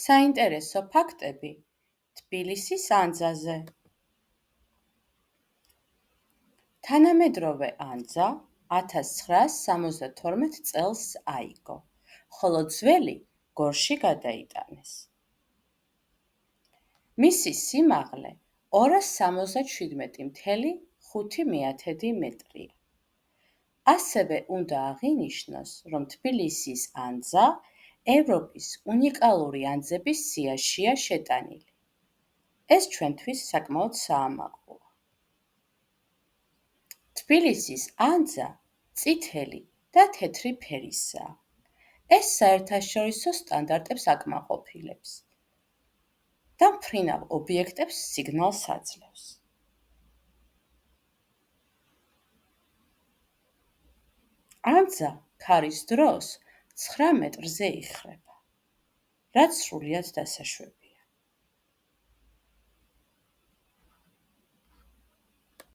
საინტერესო ფაქტები თბილისის ანძაზე. თანამედროვე ანძა 1972 წელს აიგო, ხოლო ძველი გორში გადაიტანეს. მისი სიმაღლე 267,5 მეტრია. ასევე უნდა აღინიშნოს, რომ თბილისის ანძა ევროპის უნიკალური ანძების სიაშია შეტანილი. ეს ჩვენთვის საკმაოდ საამაყოა. თბილისის ანძა წითელი და თეთრი ფერისაა. ეს საერთაშორისო სტანდარტებს აკმაყოფილებს და მფრინავ ობიექტებს სიგნალს აძლევს. ანძა ქარის დროს 9 მეტრზე იხრება, რაც სრულიად დასაშვებია.